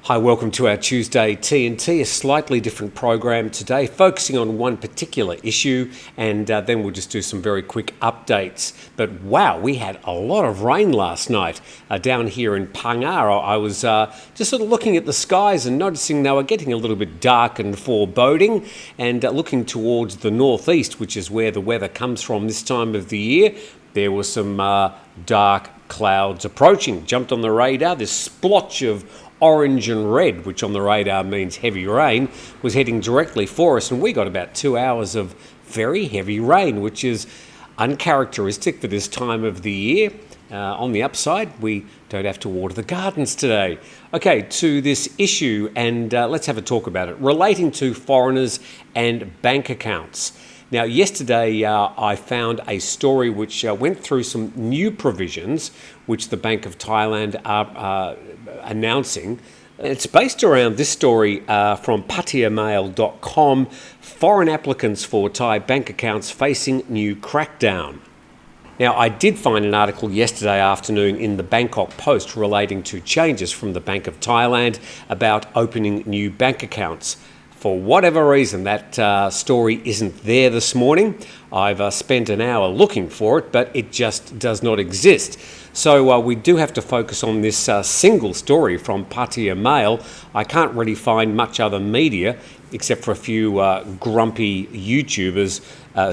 Hi, welcome to our Tuesday TNT, a slightly different program today, focusing on one particular issue, and then we'll just do some very quick updates. But wow, we had a lot of rain last night down here in Pattaya. I was just sort of looking at the skies and noticing they were getting a little bit dark and foreboding, and looking towards the northeast, which is where the weather comes from this time of the year. There were some dark clouds approaching. Jumped on the radar, this splotch of orange and red, which on the radar means heavy rain, was heading directly for us, and we got about 2 hours of very heavy rain, which is uncharacteristic for this time of the year. On the upside, we don't have to water the gardens today. Okay, to this issue, and let's have a talk about it, relating to foreigners and bank accounts. Now, yesterday I found a story which went through some new provisions which the Bank of Thailand are announcing. It's based around this story from PattayaMail.com, foreign applicants for Thai bank accounts facing new crackdown. Now, I did find an article yesterday afternoon in the Bangkok Post relating to changes from the Bank of Thailand about opening new bank accounts. For whatever reason, that story isn't there this morning. I've spent an hour looking for it, but it just does not exist. So we do have to focus on this single story from Pattaya Mail. I can't really find much other media except for a few grumpy YouTubers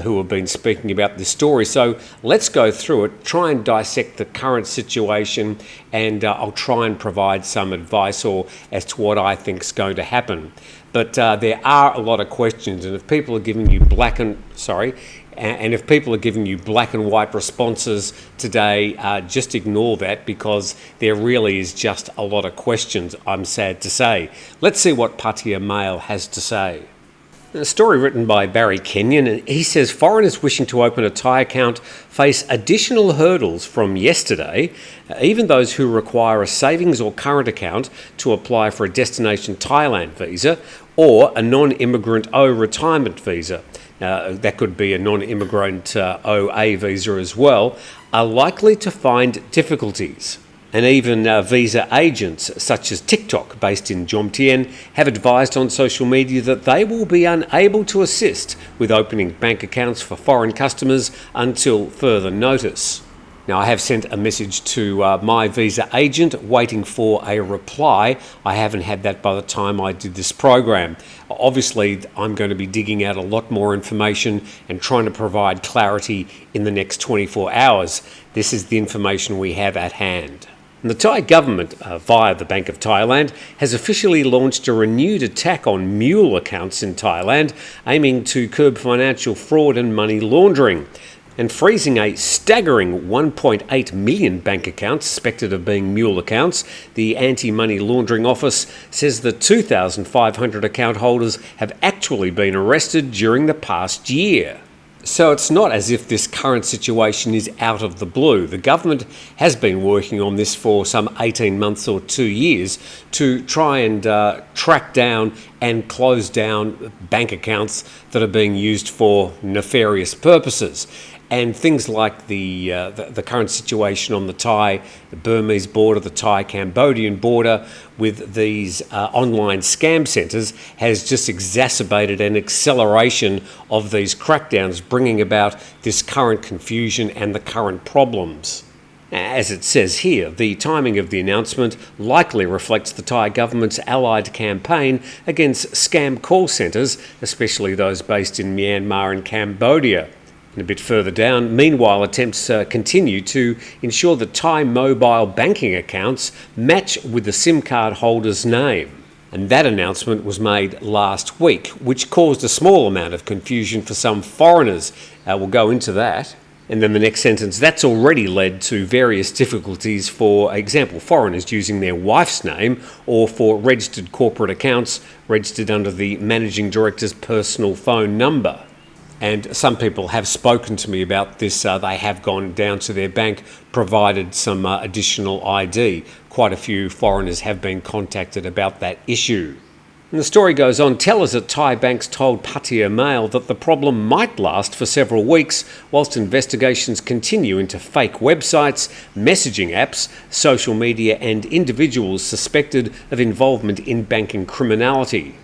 who have been speaking about this story. So let's go through it, try and dissect the current situation, and I'll try and provide some advice as to what I think is going to happen. But there are a lot of questions, and if people are giving you black and white responses today, just ignore that, because there really is just a lot of questions, I'm sad to say. Let's see what Pattaya Mail has to say. A story written by Barry Kenyon, and he says foreigners wishing to open a Thai account face additional hurdles from yesterday. Even those who require a savings or current account to apply for a Destination Thailand Visa or a Non-Immigrant O retirement visa, that could be a Non-Immigrant OA visa as well, are likely to find difficulties. And even visa agents such as TikTok, based in Jomtien, have advised on social media that they will be unable to assist with opening bank accounts for foreign customers until further notice. Now, I have sent a message to my visa agent waiting for a reply. I haven't had that by the time I did this program. Obviously, I'm going to be digging out a lot more information and trying to provide clarity in the next 24 hours. This is the information we have at hand. And the Thai government, via the Bank of Thailand, has officially launched a renewed attack on mule accounts in Thailand, aiming to curb financial fraud and money laundering, and freezing a staggering 1.8 million bank accounts suspected of being mule accounts. The Anti-Money Laundering Office says the 2,500 account holders have actually been arrested during the past year. So it's not as if this current situation is out of the blue. The government has been working on this for some 18 months or 2 years to try and track down and close down bank accounts that are being used for nefarious purposes. And things like the current situation on the Thai-Burmese border, the Thai-Cambodian border, with these online scam centres, has just exacerbated an acceleration of these crackdowns, bringing about this current confusion and the current problems. As it says here, the timing of the announcement likely reflects the Thai government's allied campaign against scam call centres, especially those based in Myanmar and Cambodia. And a bit further down, meanwhile, attempts continue to ensure that Thai mobile banking accounts match with the SIM card holder's name. And that announcement was made last week, which caused a small amount of confusion for some foreigners. We'll go into that. And then the next sentence, that's already led to various difficulties, for example, foreigners using their wife's name, or for registered corporate accounts registered under the managing director's personal phone number. And some people have spoken to me about this. They have gone down to their bank, provided some additional ID. Quite a few foreigners have been contacted about that issue. And the story goes on, tellers at Thai banks told Pattaya Mail that the problem might last for several weeks whilst investigations continue into fake websites, messaging apps, social media and individuals suspected of involvement in banking criminality.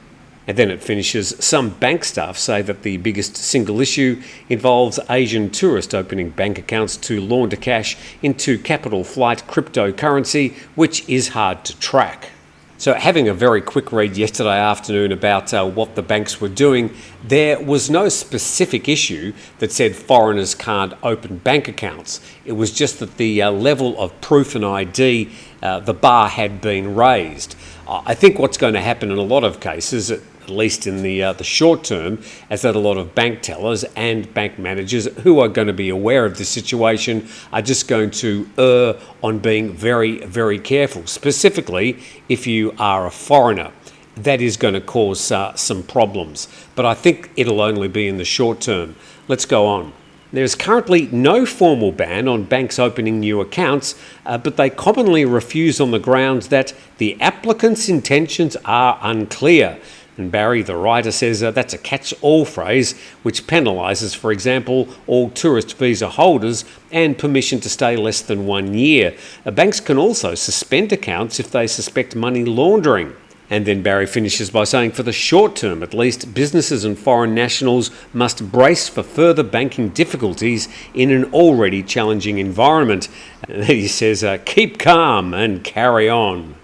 And then it finishes, some bank staff say that the biggest single issue involves Asian tourists opening bank accounts to launder cash into capital flight cryptocurrency, which is hard to track. So having a very quick read yesterday afternoon about what the banks were doing, there was no specific issue that said foreigners can't open bank accounts. It was just that the level of proof and ID, the bar had been raised. I think what's going to happen in a lot of cases, at least in the short term, is that a lot of bank tellers and bank managers who are going to be aware of the situation are just going to err on being very, very careful. Specifically, if you are a foreigner, that is going to cause some problems. But I think it'll only be in the short term. Let's go on. There is currently no formal ban on banks opening new accounts, but they commonly refuse on the grounds that the applicant's intentions are unclear. And Barry, the writer, says that's a catch-all phrase which penalises, for example, all tourist visa holders and permission to stay less than 1 year. Banks can also suspend accounts if they suspect money laundering. And then Barry finishes by saying, for the short term at least, businesses and foreign nationals must brace for further banking difficulties in an already challenging environment. And then he says, keep calm and carry on.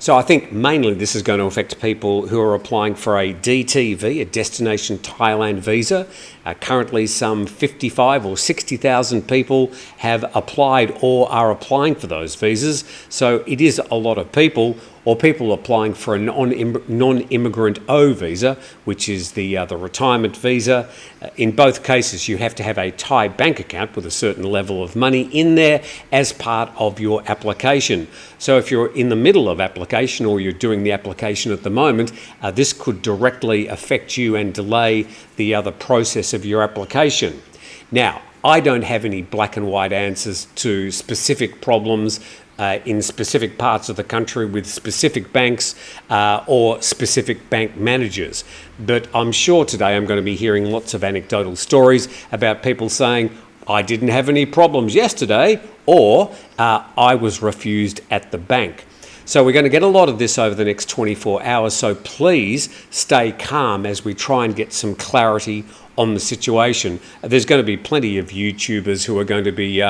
So I think mainly this is going to affect people who are applying for a DTV, a Destination Thailand Visa. Currently some 55 or 60,000 people have applied or are applying for those visas. So it is a lot of people, or people applying for a Non-Immigrant O visa, which is the retirement visa. In both cases, you have to have a Thai bank account with a certain level of money in there as part of your application. So if you're in the middle of application or you're doing the application at the moment, this could directly affect you and delay the other process of your application. Now, I don't have any black and white answers to specific problems in specific parts of the country with specific banks or specific bank managers. But I'm sure today I'm going to be hearing lots of anecdotal stories about people saying, I didn't have any problems yesterday, or I was refused at the bank. So we're going to get a lot of this over the next 24 hours, so please stay calm as we try and get some clarity on the situation. There's going to be plenty of YouTubers who are going to be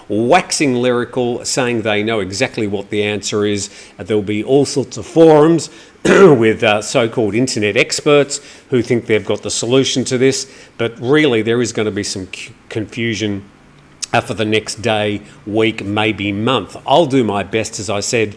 waxing lyrical, saying they know exactly what the answer is. There'll be all sorts of forums with so-called internet experts who think they've got the solution to this, but really there is going to be some confusion for the next day, week, maybe month. I'll do my best, as I said,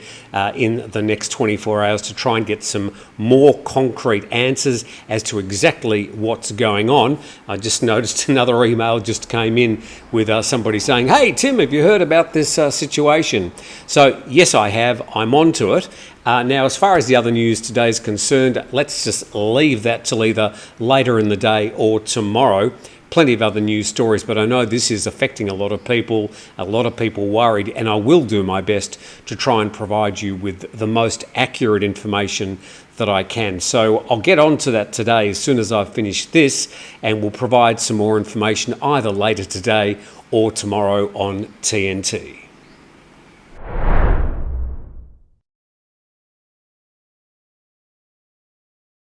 in the next 24 hours to try and get some more concrete answers as to exactly what's going on. I just noticed another email just came in with somebody saying, hey, Tim, have you heard about this situation? So, yes, I have. I'm on to it. Now, as far as the other news today is concerned, let's just leave that till either later in the day or tomorrow. Plenty of other news stories, but I know this is affecting a lot of people worried, and I will do my best to try and provide you with the most accurate information that I can. So I'll get on to that today as soon as I've finished this, and we'll provide some more information either later today or tomorrow on TNT.